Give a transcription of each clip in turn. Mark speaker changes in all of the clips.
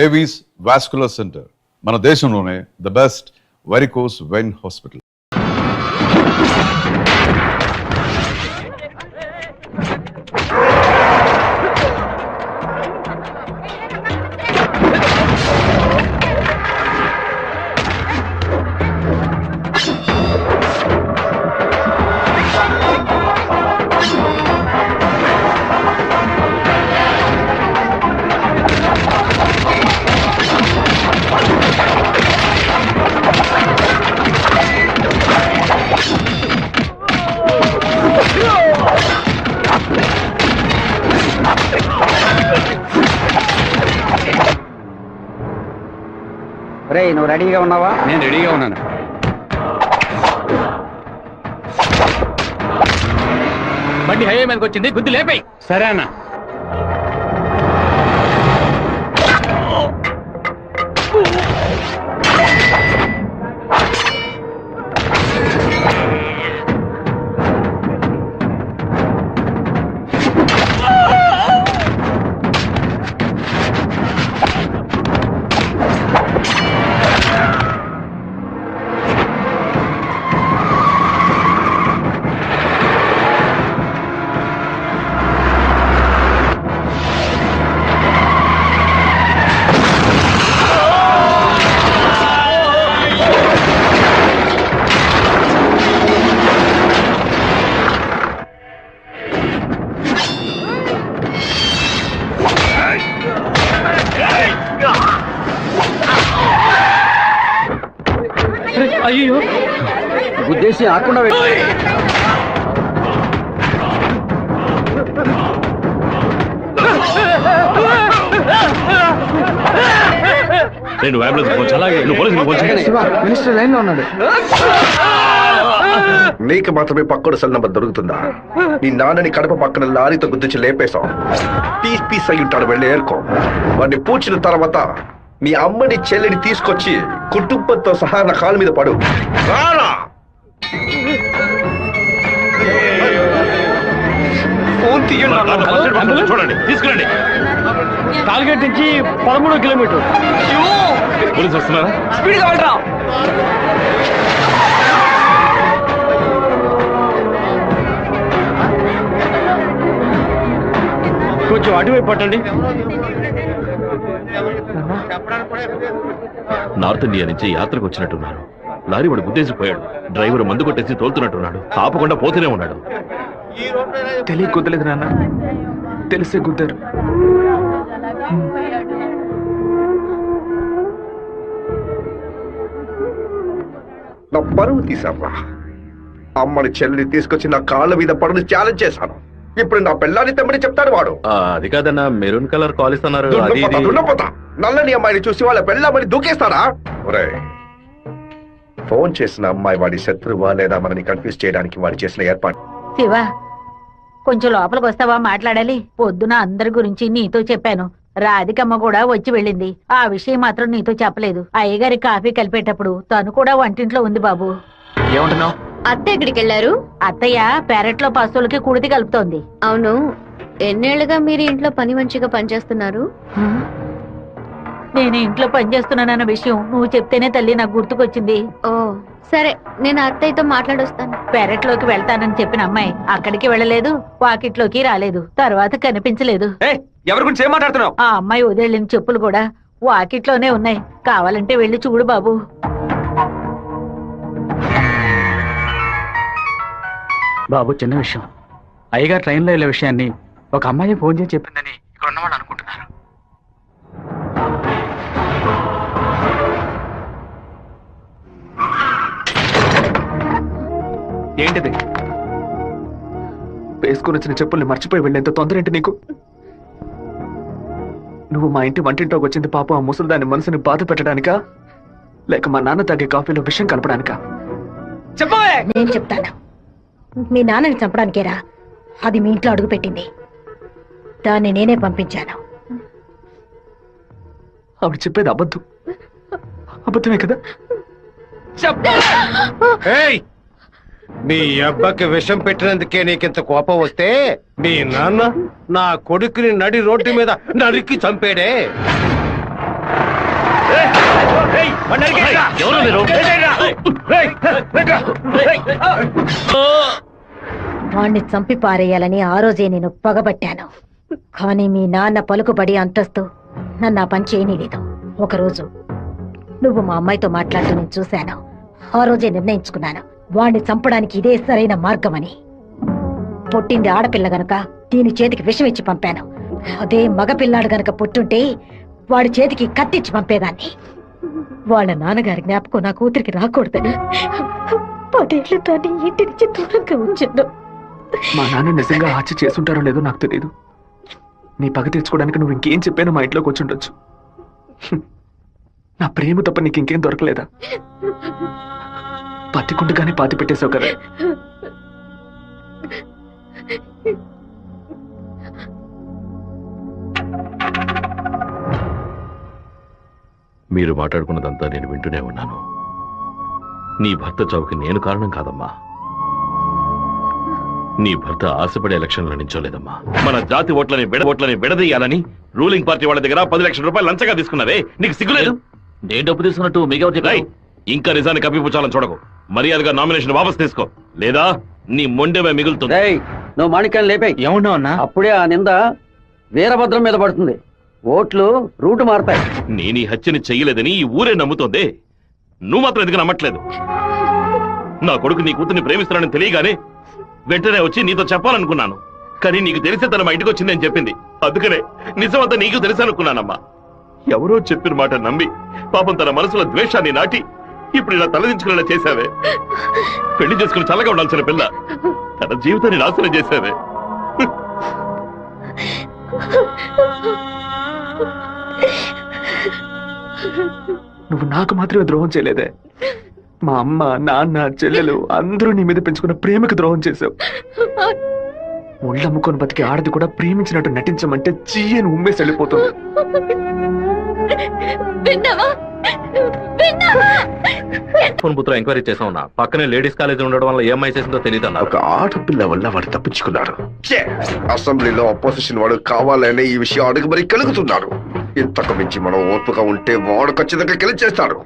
Speaker 1: Avis vascular centre మన దేశంలోనే the best varicose vein hospital.
Speaker 2: నువ్వు రెడీగా ఉన్నావా?
Speaker 3: నేను రెడీగా ఉన్నాను. బండి హైవే మీదకి వచ్చింది, గుద్ది లేపాయి. సరే అన్న. అయ్యో,
Speaker 2: ఉద్దేశం ఆకుండా
Speaker 3: మినిస్టర్ లైన్ లో ఉన్నాడు.
Speaker 4: నీకు మాత్రమే పక్కన సెల్ నంబర్ దొరుకుతుందా? నీ నాన్నని కడప పక్కన లారీతో గుద్దించి లేపేశాం. పీస్ పీస్ అయి ఉంటాడు, వెళ్ళి ఏరుకో. వాడిని పూడ్చిన తర్వాత మీ అమ్మని చెల్లిని తీసుకొచ్చి కుటుంబంతో సహా నా కాలు మీద పడు. రారా ఫోన్ తీయండి.
Speaker 3: చూడండి, తీసుకురండి. టార్గెట్ నుంచి 13 కిలోమీటర్. పోలీసు వస్తున్నారా? స్పీడ్ కావాలరా. కొంచెం అటువైపు పట్టండి.
Speaker 5: నార్త్ ఇండియా నుంచి యాత్రకు వచ్చినట్టున్నారు. లారీ వాడు గుద్దేసిపోయాడు. డ్రైవర్ మందు కొట్టేసి తోలుతున్నట్టున్నాడు. ఆపకుండా పోతూనే ఉన్నాడు.
Speaker 6: తెలియ గుద్దలేదు నాన్న, తెలిసే గుద్దారు.
Speaker 4: నా పరువు తీసారా? అమ్మని చెల్లిని తీసుకొచ్చి నా కాళ్ళ మీద పడుని ఛాలెంజ్ చేశాను. ఇప్పుడు నా పిల్లాన్ని తెమ్మని చెప్తాడు వాడు.
Speaker 5: అది కాదన్నా, మెరూన్ కలర్ కాలేజ్ అన్నారు.
Speaker 4: నల్లని అమ్మాయిని చూసి వాళ్ళ పెళ్ళామని దూకేస్తారా? ఒరే, ఫోన్ చేసిన అమ్మాయి వాడి శత్రువా లేదా మనని కన్ఫ్యూజ్ చేయడానికి వాడు చేసిన ఏర్పాటు.
Speaker 7: శివ, కొంచెం లోపలికి వస్తావా? మాట్లాడాలి. పొద్దున అందరి గురించి నీతో చెప్పాను. రాధికమ్మ కూడా వచ్చి వెళ్ళింది. ఆ విషయం మాత్రం నీతో చెప్పలేదు. అయ్యగారి కాఫీ కలిపేటప్పుడు తను కూడా వంటింట్లో ఉంది బాబు.
Speaker 6: ఏమంటున్నావు?
Speaker 8: అత్త ఎక్కడికి వెళ్ళారు?
Speaker 7: అత్తయ్య పెరట్లో పశువులకి కుడితి కలుపుతోంది.
Speaker 8: అవును, ఎన్నేళ్లుగా మీరు ఇంట్లో పని మంచిగా పనిచేస్తున్నారు?
Speaker 7: నేను ఇంట్లో పనిచేస్తున్నానన్న విషయం నువ్వు చెప్తేనే తల్లి నాకు గుర్తుకొచ్చింది.
Speaker 8: ఓ సరే, నేను అత్తయ్యతో మాట్లాడొస్తాను.
Speaker 7: పెరట్లోకి వెళ్తానని చెప్పిన అమ్మాయి అక్కడికి వెళ్ళలేదు, వాకిట్లోకి రాలేదు, తర్వాత కనిపించలేదు.
Speaker 6: ఎవరి గురించి ఏం మాట్లాడుతున్నావు?
Speaker 7: ఆ అమ్మాయి వదిలిన చెప్పులు కూడా వాకిట్లోనే ఉన్నాయి. కావాలంటే వెళ్ళి చూడు బాబు.
Speaker 6: బాబు, చిన్న విషయం. అయ్యగారు ట్రైన్లో వెళ్ళే విషయాన్ని ఒక అమ్మాయి ఫోన్ చేసి చెప్పిందని ఇక్కడ ఉన్నవాళ్ళు అనుకుంటున్నారు. ఏంటిది? వేసుకుని వచ్చిన చెప్పుల్ని మర్చిపోయి వెళ్ళేంత తొందర ఏంటి నీకు? నువ్వు మా ఇంటి వంటింట్లోకి వచ్చింది పాపం ఆ ముసలిదాని మనసుని బాధ పెట్టడానికా, లేక మా నాన్న తాగే కాఫీలో విషయం కలపడానికా? చెప్పవే.
Speaker 9: నేను చెప్తాను. మీ నాన్నని చంపడానికేరా అది మీ ఇంట్లో అడుగు పెట్టింది. దాన్ని నేనే పంపించాను.
Speaker 6: ఆవిడ చెప్పేది అబద్ధం. అబద్ధమే కదా?
Speaker 10: మీ అబ్బకి విషం పెట్టినందుకే నీకింత కోపం వస్తే మీ నాన్న నా కొడుకుని నడి రోడ్డు మీద నరికి చంపాడే.
Speaker 5: ఎవరు మీరు?
Speaker 9: వాణ్ణి చంపి పారేయాలని ఆ రోజే నేను పగబట్టాను. కానీ మీ నాన్న పలుకుబడి అంతస్తు నన్ను ఆ పని చేయనీలేదు. ఒకరోజు నువ్వు మా అమ్మాయితో మాట్లాడుతూ నేను చూశాను. ఆ రోజే నిర్ణయించుకున్నాను, వాణ్ణి చంపడానికి ఇదే సరైన మార్గమని. పుట్టింది ఆడపిల్ల గనక దీని చేతికి విషం ఇచ్చి పంపాను. అదే మగపిల్లాడు గనక పుట్టుంటే వాడి చేతికి కత్తిచ్చి పంపేదాన్ని. వాళ్ళ నాన్నగారి జ్ఞాపకం నా కూతురికి రాకూడదని 10 ఏళ్లు దాన్ని ఇంటి నుంచి దూరంగా ఉంచాను.
Speaker 6: మా నాన్న నిజంగా హత్య చేసుంటారో లేదో నాకు తెలియదు. నీ పగ తీర్చుకోవడానికి నువ్వు ఇంకేం చెప్పానో మా ఇంట్లోకి వచ్చి ఉండొచ్చు. నా ప్రేమ తప్ప నీకు ఇంకేం దొరకలేదా? పత్తికుండగానే పాతి పెట్టేశావు కదా.
Speaker 5: మీరు మాట్లాడుకున్నదంతా నేను వింటూనే ఉన్నాను. నీ భర్త చావుకి నేను కారణం కాదమ్మా. నీ భర్త ఆశపడే ఎలక్షన్లో నించోలేదమ్మా. మన జాతి ఓట్లని విడదీయాలని రూలింగ్ పార్టీ వాళ్ళ దగ్గర 10 లక్షల రూపాయలు లంచంగా తీసుకున్నావే, నీకు సిగ్గులేదు?
Speaker 2: నేను డబ్బు తీసుకున్నట్టు మిగతా చెప్పాయి.
Speaker 5: ఇంకా నిజాన్ని కప్పిపుచ్చాలని చూడకు. మర్యాదగా నామినేషన్ వాపస్ తీసుకో, లేదా నీ మొండెమే మిగులుతుంది.
Speaker 2: నువ్వు మాణిక్యాన్ని లేపాయి.
Speaker 3: ఏమన్నావు అన్నా?
Speaker 2: అప్పుడే ఆ నింద వీరభద్రం మీద పడుతుంది. ఓట్లు రూటు మారతాయి.
Speaker 5: నేను ఈ హత్యని చెయ్యలేదని ఈ ఊరే నమ్ముతోంది. నువ్వు మాత్రం ఎందుకు నమ్మట్లేదు? నా కొడుకు నీ కూతుర్ని ప్రేమిస్తున్నానని తెలియగానే వెంటనే వచ్చి నీతో చెప్పాలనుకున్నాను. కానీ నీకు తెలిసే తన మా ఇంటికి వచ్చిందని చెప్పింది. అందుకనే నిజమంతా నీకు తెలుసనుకున్నానమ్మా. ఎవరో చెప్పిన మాట నమ్మి పాపం తన మనసులో ద్వేషాన్ని నాటి ఇప్పుడు ఇలా తలదించుకునేలా చేశావే. పెళ్లి చేసుకుని చల్లగా ఉండాల్సిన పిల్ల తన జీవితాన్ని నాశనం చేశావే.
Speaker 6: నువ్వు నాకు మాత్రమే ద్రోహం చేయలేదే, మా అమ్మ నాన్న చెల్లెలు అందరూ నీ మీద పెంచుకున్న ప్రేమకు ద్రోహం చేశావు. ఒళ్ళమ్ముకొని బతికి ఆడది కూడా ప్రేమించినట్టు నటించమంటే చీయని ఉమ్మేసి వెళ్ళిపోతుంది.
Speaker 5: ఫోన్ బుత్లో ఎంక్వైరీ చేసా ఉన్నా. పక్కనే లేడీస్ కాలేజ్ ఉండడం వల్ల ఏమై చేసిందో తెలియదు.
Speaker 4: ఒక ఆడపిల్ల వల్ల వాడు తప్పించుకున్నాడు. అసెంబ్లీలో అపోజిషన్ వాడు కావాలనే ఈ విషయం అడుగు మరి కలుగుతున్నాడు. ఇంతకు మించి మనం ఓర్పుగా ఉంటే వాడు ఖచ్చితంగా గెలిచేస్తాడు.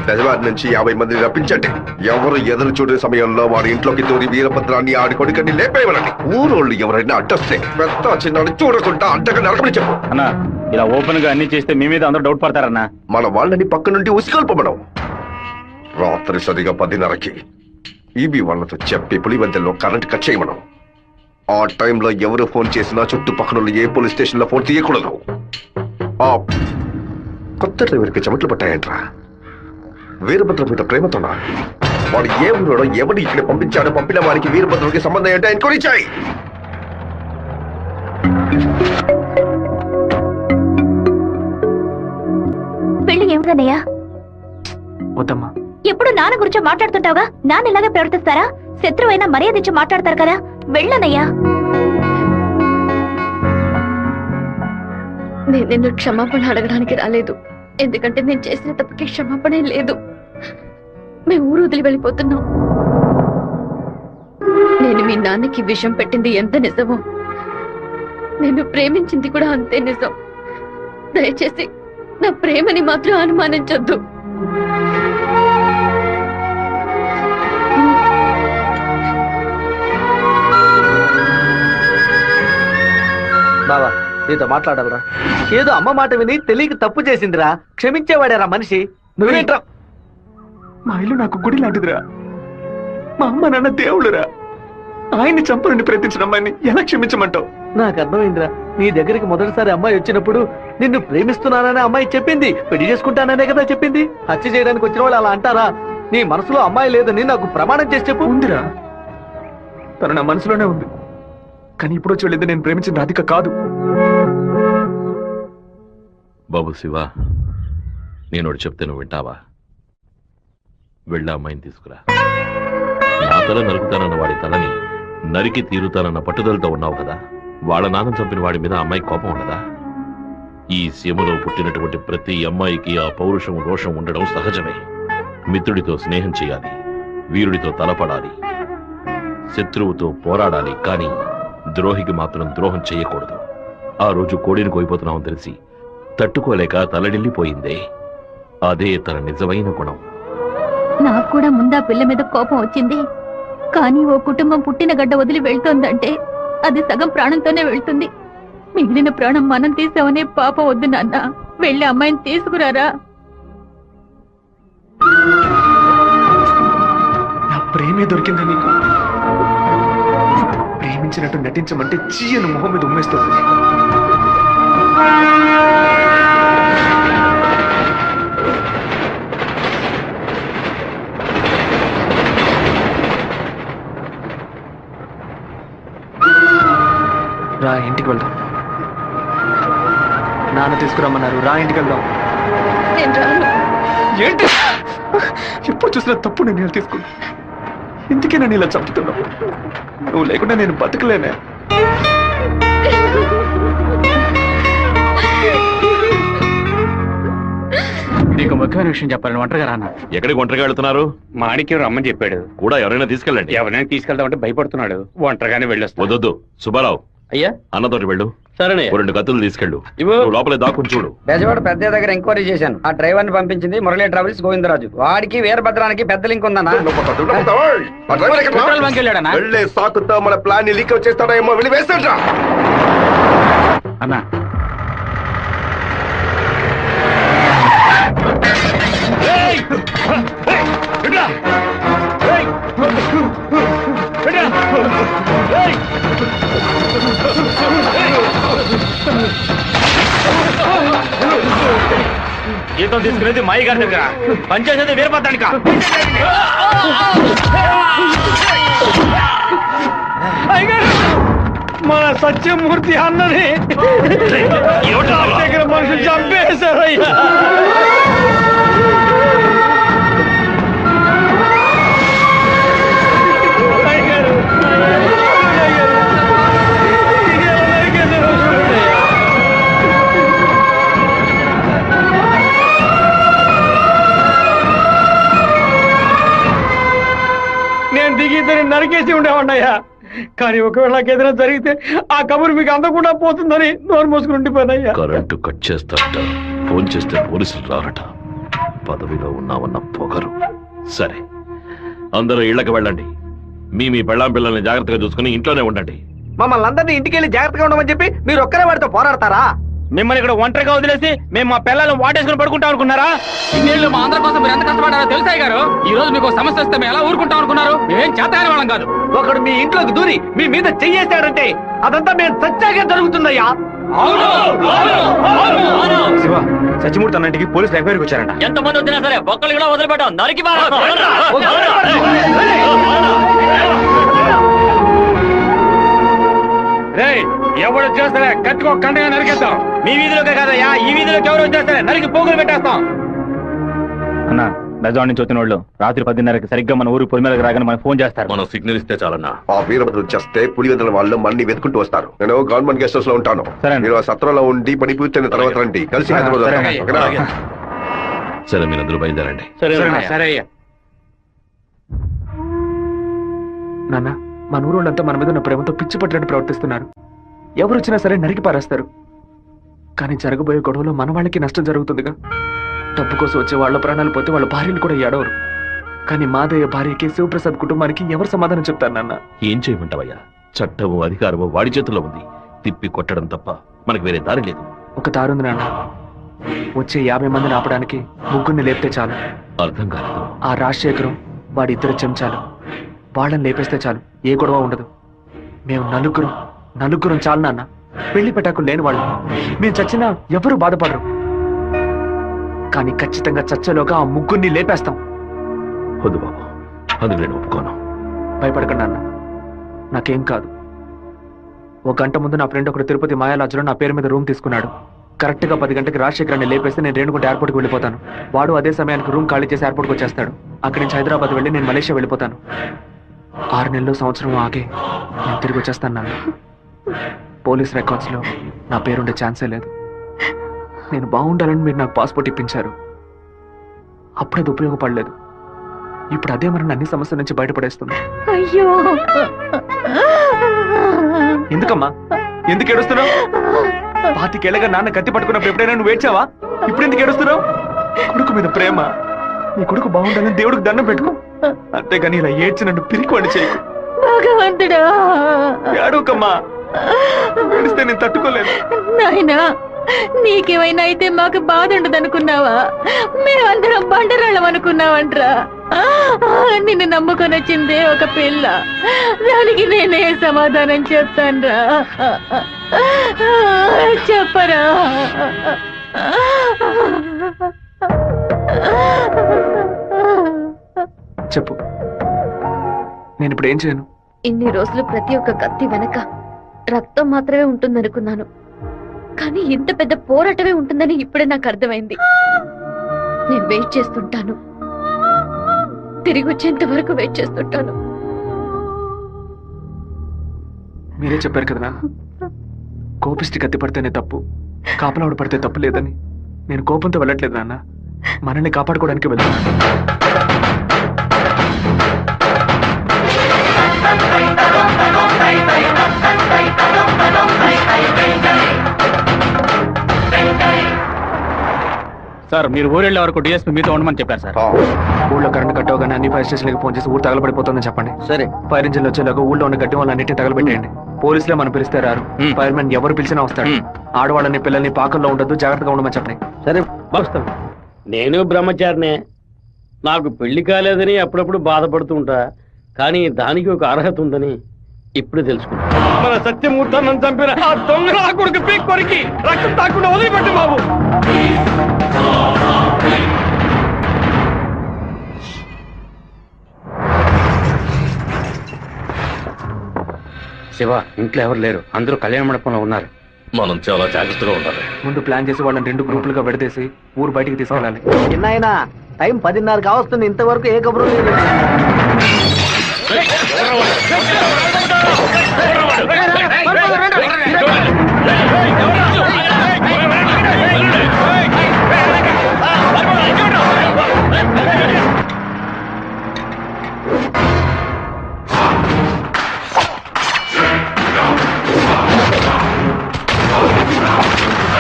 Speaker 4: పెదవారి నుంచి 50 మందిని రప్పించండి. ఎవరు ఎదురు చూడే సమయంలో వాడి ఇంట్లోకి దూరి వీరభద్రాన్ని ఆడి కొడుకని లేపేయమనండి. ఊరోళ్ళు ఎవరైనా అడ్డొస్తే పెద్ద చిన్నాడు చూడకుండా అడ్డగా నడకని చెప్పు.
Speaker 3: అన్నా, ఇలా ఓపెన్ గా అన్ని చేస్తే మీ మీద అందరూ డౌట్ పడతారన్నా.
Speaker 4: మన వాళ్ళని పక్క నుండి ఉసిగొల్పమడం. రాత్రి సరిగా 10:30కి ఈబీ వాళ్ళతో చెప్పి పులివెందుల్లో కరెంట్ కట్ చేయమనం. ఆ టైంలో ఎవరు ఫోన్ చేసినా చుట్టుపక్కల ఏ పోలీస్ స్టేషన్ లో ఫోన్ తీయకూడదు. ఆ కొత్త డ్రైవర్కి చెమట్లు పట్టాయంట్రా. వీరభద్రం మీద ప్రేమతోనా? వాడు ఏ ఊరోడో ఎవడు ఇక్కడ పంపించాడో పంపిన వారికి వీరభద్రంకి సంబంధం ఏంటో ఎంక్వైరీ చేయి.
Speaker 8: పెళ్లి ఏమిటన్నయ్యా?
Speaker 6: వద్దమ్మా.
Speaker 8: ఎప్పుడు నాన్న గురించి మాట్లాడుతుంటావుగా, నాన్న ఇలాగే ప్రవర్తిస్తారా? శత్రువైనా మర్యాదించి మాట్లాడతారు కదా, వెళ్ళనయ్యా. నేను నిన్ను క్షమాపణ అడగడానికి రాలేదు. ఎందుకంటే నేను చేసిన తప్పుకి క్షమాపణ లేదు. మేము ఊరు వదిలి వెళ్ళిపోతున్నాం. నేను మీ నాన్నకి విషం పెట్టింది ఎంత నిజమో, నేను ప్రేమించింది కూడా అంతే నిజం. దయచేసి నా ప్రేమని మాత్రం అనుమానించొద్దు.
Speaker 2: బావా, నీతో మాట్లాడాలరా. ఏదో అమ్మ మాట విని తెలియక తప్పు చేసిందిరా. క్షమించేవాడేరా మనిషి. నువ్వేంట్రా?
Speaker 6: మా ఇల్లు నాకు గుడి లాంటిదిరా. మా అమ్మ నాన్న దేవుడురా. ఆయన్ని చంపనని ప్రయత్నించిన అమ్మాయిని ఎలా క్షమించమంటావు?
Speaker 2: నాకు అర్థమైందిరా. నీ దగ్గరికి మొదటిసారి అమ్మాయి వచ్చినప్పుడు నిన్ను ప్రేమిస్తున్నాననే అమ్మాయి చెప్పింది. పెళ్లి చేసుకుంటాననే కదా చెప్పింది. హత్య చేయడానికి వచ్చిన వాళ్ళు అలా అంటారా? నీ మనసులో అమ్మాయి లేదని నాకు ప్రమాణం చేసి చెప్పు.
Speaker 6: ఉందిరా, తను నా మనసులోనే ఉంది. కానీ ఇప్పుడు వచ్చి వెళ్ళింది నేను ప్రేమించిన రాధిక కాదు.
Speaker 5: బాబు శివ, నేను చెప్తే నువ్వు వింటావా? వెళ్ళి అమ్మాయిని తీసుకురా. నా తల నరుకుతానన్న వాడి తలని నరికి తీరుతానన్న పట్టుదలతో ఉన్నావు కదా. వాళ్ళ నాన్న చంపిన వాడి మీద అమ్మాయి కోపం ఉండదా? ఈ సీమలో పుట్టినటువంటి ప్రతి అమ్మాయికి ఆ పౌరుషం రోషం ఉండడం సహజమే. మిత్రుడితో స్నేహం చేయాలి, వీరుడితో తలపడాలి, శత్రువుతో పోరాడాలి. కానీ ద్రోహికి మాత్రం ద్రోహం చేయకూడదు. ఆ రోజు కోడిని కోయిపోతున్నామని తెలిసి తట్టుకోలేక తలడిల్లిపోయిందే. అదే తన నిజమైన గుణం.
Speaker 8: నాకు కూడా ముందా పిల్ల మీద కోపం వచ్చింది. కానీ ఓ కుటుంబం పుట్టిన గడ్డ వదిలి వెళ్తోందంటే అది సగం ప్రాణంతోనే వెళ్తుంది. మిగిలిన ప్రాణం మనం తీసామనే పాపం వద్దు నాన్న. వెళ్ళి అమ్మాయిని తీసుకురారా.
Speaker 6: నా ప్రేమే దొరికిందా నీకు? ప్రేమించినట్టు నటించమంటే చీయను మొహం మీద ఉమ్మేస్తుంది. రా ఇంటికి వెళ్దాం. నాన్న తీసుకురమ్మన్నారు. రా ఇంటికి వెళ్దాం.
Speaker 8: నేను రాను.
Speaker 6: ఏంటి ఎప్పుడు చూసినా తప్పు నేను తీసుకున్నా. ఇందుకే నేను ఇలా చంపుతున్నావు. నువ్వు లేకుండా నేను బతకలేనే.
Speaker 3: నీకు ముఖ్యమైన విషయం చెప్పాలని ఒంటరిగా రానా?
Speaker 5: ఎక్కడికి ఒంటరిగా వెళ్తున్నారు?
Speaker 3: మాణిక్యం రమ్మని చెప్పాడు.
Speaker 5: కూడా ఎవరైనా తీసుకెళ్ళండి.
Speaker 3: ఎవరైనా తీసుకెళ్దామంటే భయపడుతున్నాడు. ఒంటరిగానే వెళ్ళొస్తా.
Speaker 5: వద్దొద్దు సుబ్బారావు,
Speaker 3: అయ్యా
Speaker 5: అన్నతోటి వెళ్ళు.
Speaker 3: సరేనే.
Speaker 5: 2 కత్తులు తీసుకెళ్ళు.
Speaker 3: ఇవ్వు.
Speaker 5: నువ్వు లోపలే దాక్కుని చూడు.
Speaker 11: బెజవాడ పెద్ద దగ్గర ఎంక్వైరీ చేశాను. ఆ డ్రైవర్ ని పంపించింది మురళీ ట్రావెల్స్ గోవిందరాజు. వాడికి వీరభద్రానికి పెద్ద లింక్ ఉందన్నా.
Speaker 3: పెట్రోల్ బంక్ వెళ్ళాడనా?
Speaker 4: వెళ్ళే సాకుతో మన ప్లాన్ లీక్ వచ్చేస్తాడేమో. వెళ్ళి వేస్తాడ్రా.
Speaker 3: అన్నా జీతం తీసుకునేది మాయి గారి దగ్గర, పనిచేసేది వీరభద్రానిక. మన సత్యమూర్తి అన్నది దగ్గర మనుషులు చంపేశారయ్యా. నేను దిగిద్దరిని నరికేసి ఉండేవాడినయ్యా. కానీ ఒకవేళ నాకు ఏదైనా జరిగితే ఆ కబురు మీకు అందకుండా పోతుందని నోరు మూసుకుని ఉండిపోయినయ్యా.
Speaker 5: కరెంటు కట్ చేస్తారట, ఫోన్ చేస్తే పోలీసులు రారట. పదవిలో ఉన్నామన్న పొగరు. సరే, అందరూ ఇళ్లకు వెళ్ళండి. మీ పెళ్ళాం పిల్లల్ని జాగ్రత్తగా చూసుకుని ఇంట్లోనే ఉండండి.
Speaker 2: మమ్మల్ని అందరినీ ఇంటికి వెళ్ళి జాగ్రత్తగా ఉండమని చెప్పి మీరు ఒక్కరే వాడితో పోరాడతారా?
Speaker 3: మిమ్మల్ని ఇక్కడ ఒంటరిగా వదిలేసి మేము మా పిల్లలను వాటేసుకుని పడుకుంటాం అనుకున్నారా? ఇన్నేళ్ళు మా అందరి కోసం మీరు ఎంత కష్టపడారో తెలుసాయి గారు. ఈ రోజు మీకు సమస్య వస్తే మేము ఎలా ఊరుకుంటాం అనుకున్నారు? మేమేం చేతగానే వాళ్ళం కాదు.
Speaker 2: ఒకడు మీ ఇంట్లోకి దూరి మీ మీద చెయ్యేశాడంటే అదంతా మేము సత్యాగా జరుగుతుందయ్యా.
Speaker 3: శివ, సత్యమూర్తి అన్నింటికి పోలీసులు ఎంక్వైరీకి వచ్చారంట. ఎంతమంది వచ్చినా సరే ఒక్కళ్ళు కూడా వదిలిపెట్టాం. నరికి ఎవరు వచ్చినా సరే కట్టుకో కంటగా నరికేస్తాం. మీ వీధిలోకే కాదయ్యా, ఈ వీధిలోకి ఎవరు వచ్చినా సరే నరికి పోగులు పెట్టేస్తాం. అన్న, బెజవాడ నుంచి వచ్చిన వాళ్ళు రాత్రి 10:30కి సరిగ్గా మన ఊరు పొలిమేరకు రాగానే మనం ఫోన్ చేస్తారు.
Speaker 5: మనం సిగ్నల్ ఇస్తే చాలన్నా.
Speaker 4: ఆ వీరభద్రం చేస్తే పులివెందుల వాళ్ళు మన్ని వెతుకుంటూ వస్తారు. నేను గవర్నమెంట్ గెస్ట్ హౌస్ లో ఉంటాను.
Speaker 3: సరే.
Speaker 4: మీరు ఆ సత్రంలో ఉండి పని పూర్తయిన తర్వాత రండి. కలిసి హైదరాబాద్ వద్దాం. ఓకేనా?
Speaker 5: సరే, మీరందరూ బయలుదేరండి.
Speaker 3: సరే అయ్యా.
Speaker 6: నాన్న, మన ఊరోళ్ళంతా మన మీద ఉన్న ప్రేమతో పిచ్చి పట్టినట్టు ప్రవర్తిస్తున్నారు. ఎవరు వచ్చినా సరే నరికి పారేస్తారు. కానీ జరగబోయే గొడవలో మన వాళ్ళకి నష్టం జరుగుతుందిగా. డబ్బు కోసం వచ్చే వాళ్ళ ప్రాణాలు పోతే వాళ్ళ భార్యలు కూడా ఏడవరు. కానీ మాదయ్య భార్యకి శివప్రసాద్ కుటుంబానికి ఎవరు సమాధానం చెప్తారు నాన్న?
Speaker 5: ఏం చేయమంటావయ్యా? చట్టము అధికారము వాడి చేతుల్లో ఉంది. తిప్పి కొట్టడం తప్ప మనకు వేరే దారి లేదు.
Speaker 6: ఒక దారుంది నాన్న. వచ్చే 50 మందిని ఆపడానికి ముగ్గురిని లేపితే చాలు.
Speaker 5: అర్థం కాలేదు.
Speaker 6: ఆ రాజశేఖరం వాడి 2 చెంచాలు వాళ్ళని లేపేస్తే చాలు, ఏ గొడవ ఉండదు. మేము నలుగురం చాలు నాన్న. పెళ్లి పెట్టాకు లేని వాళ్ళు. మేము చచ్చినా ఎవరు బాధపడరు. కానీ ఖచ్చితంగా చచ్చేలోగా ఆ ముగ్గురిని లేపేస్తాం.
Speaker 5: వద్దు బాబు, అందుకు నేను ఒప్పుకోను.
Speaker 6: భయపడకండి అన్న, నాకేం కాదు. 1 గంట ముందు నా ఫ్రెండ్ ఒకడు తిరుపతి మాయాలాజ్లో నా పేరు మీద రూమ్ తీసుకున్నాడు. కరెక్ట్ గా 10 గంటకి రాజశేఖరాన్ని లేపేస్తే నేను రేణుగుంట ఎయిర్పోర్ట్కి వెళ్ళిపోతాను. వాడు అదే సమయానికి రూమ్ ఖాళీ చేసి ఎయిర్పోర్ట్కి వచ్చేస్తాడు. అక్కడి నుంచి హైదరాబాద్ వెళ్ళి నేను మలేషియా వెళ్ళిపోతాను. 6 నెలలు సంవత్సరం ఆగే నేను తిరిగి వచ్చేస్తాను నాన్న. పోలీస్ రికార్డ్స్ లో నా పేరుండే ఛాన్సే లేదు. నేను బాగుండాలని మీరు నాకు పాస్పోర్ట్ ఇప్పించారు. అప్పుడు అది ఉపయోగపడలేదు. ఇప్పుడు అదే మరి అన్ని సమస్యల నుంచి బయటపడేస్తుంది.
Speaker 8: అయ్యో,
Speaker 6: ఎందుకమ్మా ఎందుకు ఏడుస్తున్నావు? 25 ఏళ్ళగా నాన్న కత్తి పట్టుకున్నప్పుడు ఎప్పుడైనా నువ్వు ఏడ్చావా? ఇప్పుడు ఎందుకు ఏడుస్తున్నావు? కొడుకు మీద ప్రేమ. నీ కొడుకు బాగుండాలని దేవుడికి దండం పెట్టుకో, అంతేగాని ఇలా ఏడ్చి నన్ను పిరికివాడి చేయకు.
Speaker 8: భగవంతుడా,
Speaker 6: ఏడవకమ్మా, ఏడిస్తే నేను తట్టుకోలేదు.
Speaker 8: నాయనా, నీకేమైనా అయితే మాకు బాధ ఉండదనుకున్నావా? మేమందరం బండరాళ్ళం అనుకున్నావంట్రా. నిన్ను నమ్ముకొని వచ్చిందే ఒక పిల్ల, దానికి నేనే సమాధానం చెప్తాన్రా. చెప్పరా?
Speaker 6: చెప్పు, నేను ఇప్పుడు ఏం చేయను?
Speaker 8: ఇన్ని రోజులు ప్రతి ఒక్క కత్తి వెనక రక్తం మాత్రమే ఉంటుందనుకున్నాను, కానీ ఇంత పెద్ద పోరాటమే ఉంటుందని ఇప్పుడే నాకు అర్థమైంది. నేను వెయిట్ చేస్తుంటాను, తిరిగి వచ్చేంత వరకు వెయిట్ చేస్తుంటాను.
Speaker 6: మీరే చెప్పారు కదనా, కోపిష్టి కత్తి పడితేనే తప్పు, కాపలావిడ పడితే తప్పు లేదని. నేను కోపంతో వెళ్ళట్లేదు నాన్న, మనల్ని కాపాడుకోవడానికి వెళ్తున్నాను.
Speaker 3: సార్, మీరు ఊరెళ్ళే వరకు డిఎస్పీ మీతో ఉండమని చెప్పారు సార్.
Speaker 6: ఊళ్ళో కరెంట్ కట్ అవగానే అన్ని ఫైర్ స్టేషన్లకు ఫోన్ చేసి ఊరు తగలబడిపోతుందని చెప్పండి.
Speaker 2: సరే.
Speaker 6: ఫైర్ ఇంజిన్ వచ్చేలాగా ఊళ్ళో ఉన్న గడ్డి వాళ్ళన్నింటినీ తగలబెట్టేయండి. పోలీసులే మనం పిలిస్తే రారు, ఫైర్ మ్యాన్ ఎవరు పిలిచినా వస్తాడు. ఆడవాళ్ళని పిల్లల్ని పాకల్లో ఉండొద్దు, జాగ్రత్తగా ఉండమని చెప్పండి.
Speaker 2: సరే.
Speaker 12: నేను బ్రహ్మచారినే. నాకు పెళ్లి కాలేదని అప్పుడప్పుడు బాధపడుతుంటా, కానీ దానికి ఒక అర్హత ఉందని ఇప్పుడు తెలుసుకున్నా. మన సత్యమూర్తాన్ని చంపిన ఆ దొంగ నా కొడుకు పీక్ కొరికి రక్తం తాకుండా వదిలిపెట్టు బాబు. శివ, ఇంట్లో ఎవరు లేరు, అందరూ కళ్యాణ మండపంలో ఉన్నారు.
Speaker 5: మనం చాలా జాగ్రత్తగా ఉండాలి.
Speaker 6: ముందు ప్లాన్ చేసి వాళ్ళని 2 గ్రూపులుగా విడదీసి ఊరు బయటికి తీసుకెళ్ళాలి.
Speaker 2: చిన్నాయనా, టైం 10:30 కావస్తుంది, ఇంతవరకు ఏ కబురు లేదు.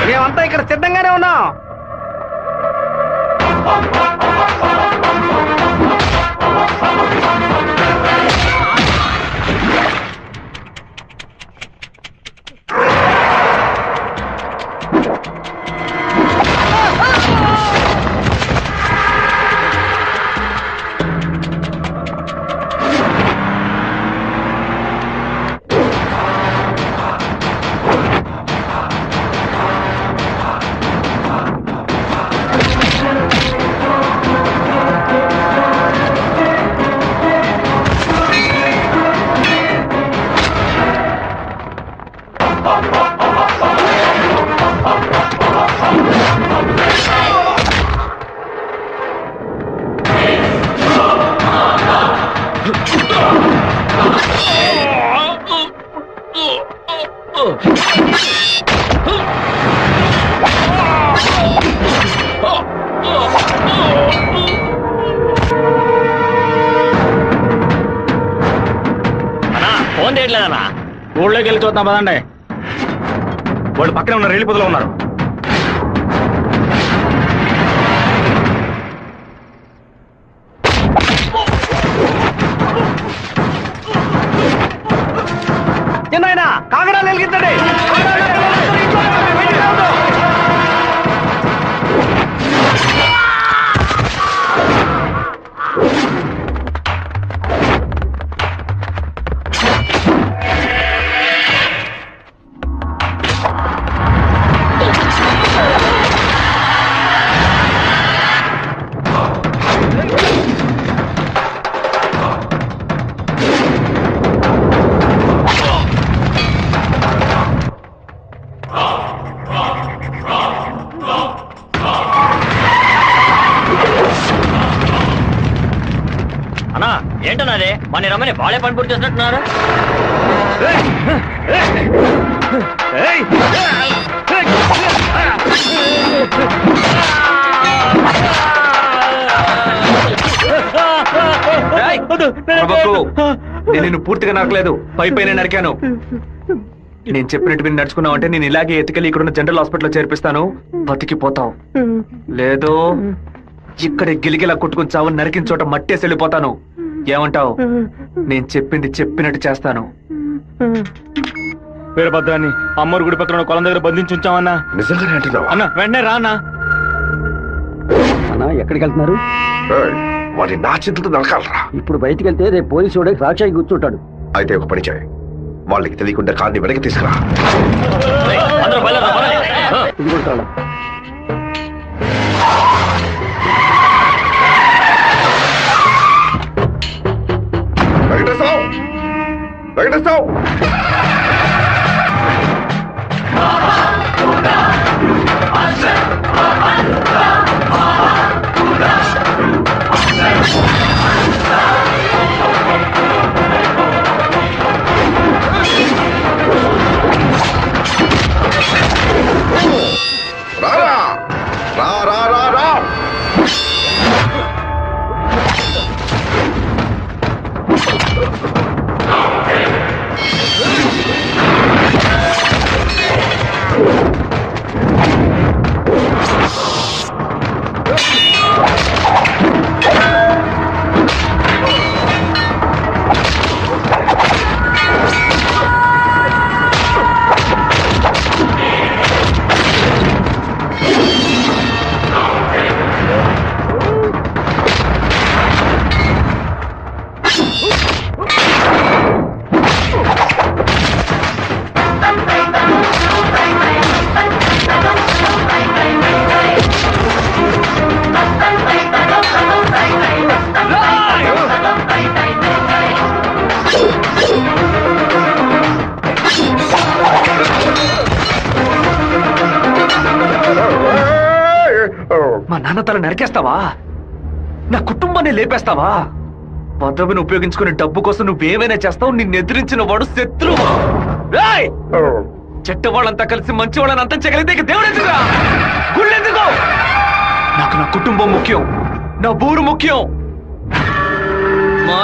Speaker 2: మేమంతా ఇక్కడ సిద్ధంగానే ఉన్నాం.
Speaker 3: ఫోన్ చేయట్లేదన్నా. ఊళ్ళోకి వెళ్ళి చూద్దాం పదండి. వాళ్ళు పక్కనే ఉన్న రైలు పొదలో ఉన్నారు.
Speaker 2: చిన్నాయనా, కాగడాలు వెలిగించండి.
Speaker 3: అన్నా, ఏంటన్నది? మన రమ్మని బాలే పని పూర్తి చేసినట్టున్నారు.
Speaker 6: నేను నిన్ను పూర్తిగా నరకలేదు, పై పైన నరికాను. నేను చెప్పినట్టు మీరు నడుచుకున్నావు అంటే నేను ఇలాగే ఎత్తుకెళ్ళి ఇక్కడున్న జనరల్ హాస్పిటల్లో చేర్పిస్తాను, బతికిపోతావు. లేదు ఇక్కడే గిలిగిలా కొట్టుకుని చావు, నరికిన చోట మట్టేసి వెళ్ళిపోతాను. ఏమంటావు? నేను చెప్పింది చెప్పినట్టు చేస్తాను.
Speaker 3: వీరభద్రాన్ని అమ్మోరు గుడి పక్కన కొలం దగ్గర బంధించి ఉంచామన్నా.
Speaker 4: నిజంగానే అంటున్నావా?
Speaker 3: అన్న వెంటనే రా అన్నా.
Speaker 12: అన్నా ఎక్కడికి వెళ్తున్నారు?
Speaker 4: వాడి నా చింతతో నరకాలరా.
Speaker 12: ఇప్పుడు బయటికి వెళ్తే రేపు పోలీసు వాడే రాక్షాయి కూర్చుంటాడు.
Speaker 4: అయితే ఒక పని చేయి, వాళ్ళకి తెలియకుండా కార్ని వెనక్కి తీసుకురా.
Speaker 12: ఇది కూడా తాళం.
Speaker 4: వెంకటేశ్వరరావు, వెంకటేశ్వరరావు, రారా రా రా రా రా.
Speaker 6: మా నాన్న తల నరికేస్తావా? నా కుటుంబాన్ని లేపేస్తావా? పదవిని ఉపయోగించుకునే డబ్బు కోసం నువ్వేమైనా చేస్తావు. నిన్ను ఎదిరించిన వాడు శత్రువు. చెట్ట వాళ్ళంతా కలిసి మంచి వాళ్ళని అంతం చేయగలిగితే ఇక దేవుడు ఎందుకురా? గుళ్ళెందుకు? నాకు నా కుటుంబం ముఖ్యం, నా ఊరు ముఖ్యం. మా